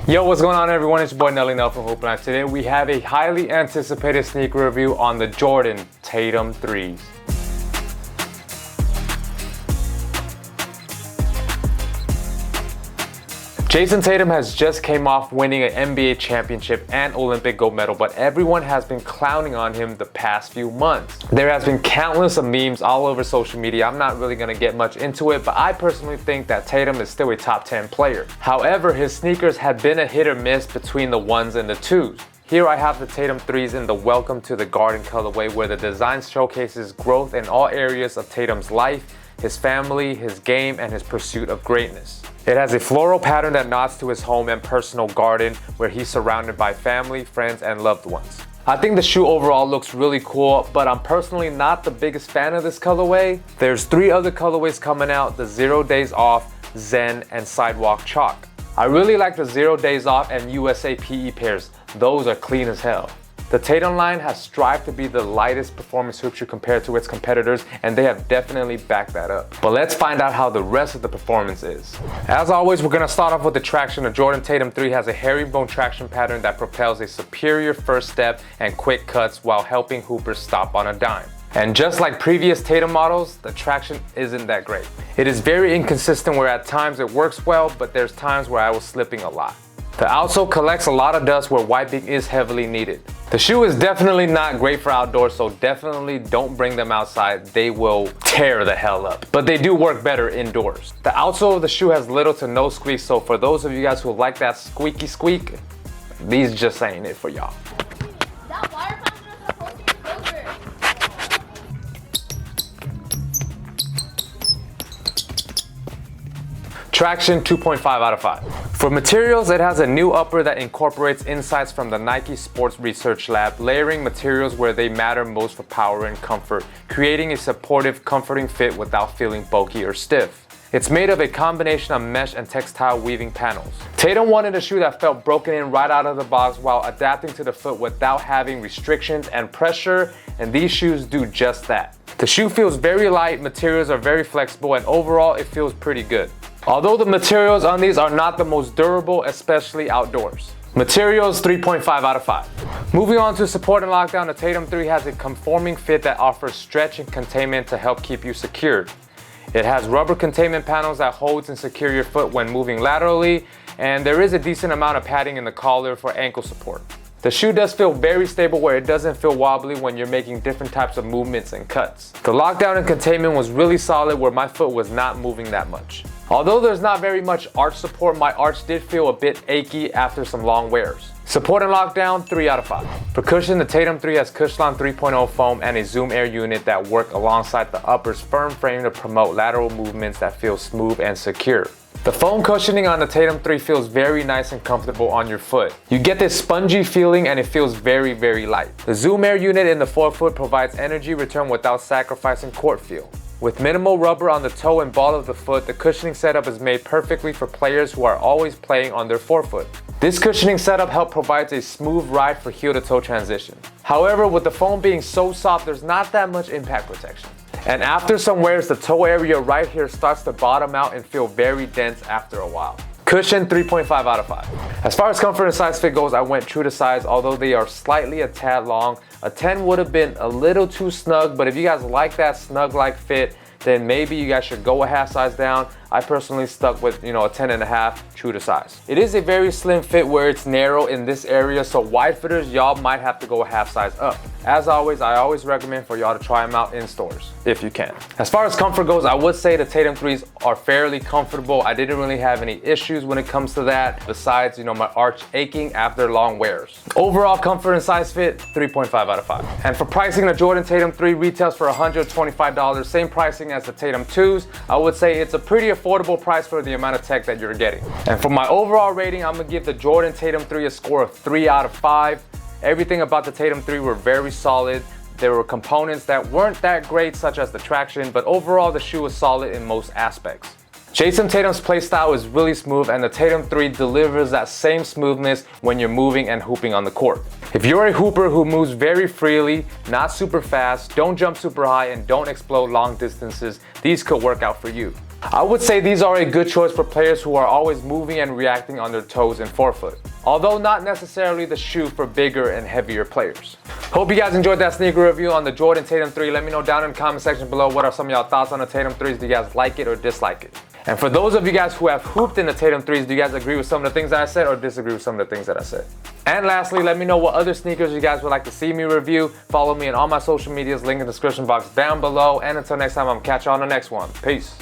Yo, what's going on everyone? It's your boy Nelly Nell from Hoop Life. Today we have a highly anticipated sneaker review on the Jordan Tatum 3s. Jason Tatum has just came off winning an NBA championship and Olympic gold medal, but everyone has been clowning on him the past few months. There has been countless of memes all over social media. I'm not really going to get much into it, but I personally think that Tatum is still a top 10 player. However, his sneakers have been a hit or miss between the 1s and the 2s. Here I have the Tatum 3s in the Welcome to the Garden colorway, where the design showcases growth in all areas of Tatum's life, his family, his game, and his pursuit of greatness. It has a floral pattern that nods to his home and personal garden, where he's surrounded by family, friends, and loved ones. I think the shoe overall looks really cool, but I'm personally not the biggest fan of this colorway. There's 3 other colorways coming out: the 0 Days Off, Zen, and Sidewalk Chalk. I really like the 0 Days Off and USA PE pairs. Those are clean as hell. The Tatum line has strived to be the lightest performance hoop shoe compared to its competitors, and they have definitely backed that up. But let's find out how the rest of the performance is. As always, we're going to start off with the traction. The Jordan Tatum 3 has a herringbone traction pattern that propels a superior first step and quick cuts while helping hoopers stop on a dime. And just like previous Tatum models, the traction isn't that great. It is very inconsistent, where at times it works well, but there's times where I was slipping a lot. The outsole collects a lot of dust where wiping is heavily needed. The shoe is definitely not great for outdoors, so definitely don't bring them outside. They will tear the hell up. But they do work better indoors. The outsole of the shoe has little to no squeak, so for those of you guys who like that squeaky squeak, these just ain't it for y'all. That water fountain is supposed to be filtered. Traction 2.5 out of 5. For materials, it has a new upper that incorporates insights from the Nike Sports Research Lab, layering materials where they matter most for power and comfort, creating a supportive, comforting fit without feeling bulky or stiff. It's made of a combination of mesh and textile weaving panels. Tatum wanted a shoe that felt broken in right out of the box while adapting to the foot without having restrictions and pressure, and these shoes do just that. The shoe feels very light, materials are very flexible, and overall it feels pretty good. Although the materials on these are not the most durable, especially outdoors. Materials 3.5 out of 5. Moving on to support and lockdown, the Tatum 3 has a conforming fit that offers stretch and containment to help keep you secured. It has rubber containment panels that holds and secure your foot when moving laterally, and there is a decent amount of padding in the collar for ankle support. The shoe does feel very stable, where it doesn't feel wobbly when you're making different types of movements and cuts. The lockdown and containment was really solid, where my foot was not moving that much. Although there's not very much arch support, my arch did feel a bit achy after some long wears. Support and lockdown 3 out of 5. For cushion, the Tatum 3 has Cushlon 3.0 foam and a Zoom Air unit that work alongside the upper's firm frame to promote lateral movements that feel smooth and secure. The foam cushioning on the Tatum 3 feels very nice and comfortable on your foot. You get this spongy feeling and it feels very, very light. The Zoom Air unit in the forefoot provides energy return without sacrificing court feel. With minimal rubber on the toe and ball of the foot, the cushioning setup is made perfectly for players who are always playing on their forefoot. This cushioning setup helps provide a smooth ride for heel to toe transition. However, with the foam being so soft, there's not that much impact protection. And after some wears, the toe area right here starts to bottom out and feel very dense after a while. Cushion 3.5 out of 5. As far as comfort and size fit goes, I went true to size, although they are slightly a tad long. A 10 would have been a little too snug, but if you guys like that snug-like fit, then maybe you guys should go a half size down. I personally stuck with, a 10.5 true to size. It is a very slim fit where it's narrow in this area, so wide fitters, y'all might have to go a half size up. As always, I always recommend for y'all to try them out in stores, if you can. As far as comfort goes, I would say the Tatum 3s are fairly comfortable. I didn't really have any issues when it comes to that, besides, my arch aching after long wears. Overall comfort and size fit, 3.5 out of 5. And for pricing, the Jordan Tatum 3 retails for $125, same pricing as the Tatum 2s. I would say it's a pretty affordable price for the amount of tech that you're getting. And for my overall rating, I'm gonna give the Jordan Tatum 3 a score of 3 out of 5. Everything about the Tatum 3 were very solid. There were components that weren't that great, such as the traction, but overall the shoe was solid in most aspects. Jason Tatum's play style is really smooth, and the Tatum 3 delivers that same smoothness when you're moving and hooping on the court. If you're a hooper who moves very freely, not super fast, don't jump super high, and don't explode long distances, these could work out for you. I would say these are a good choice for players who are always moving and reacting on their toes and forefoot, although not necessarily the shoe for bigger and heavier players. Hope you guys enjoyed that sneaker review on the Jordan Tatum 3. Let me know down in the comment section below what are some of y'all thoughts on the Tatum 3s. Do you guys like it or dislike it? And for those of you guys who have hooped in the Tatum 3s, do you guys agree with some of the things that I said or disagree with some of the things that I said? And lastly, let me know what other sneakers you guys would like to see me review. Follow me on all my social medias, link in the description box down below. And until next time, I'm catch you on the next one. Peace.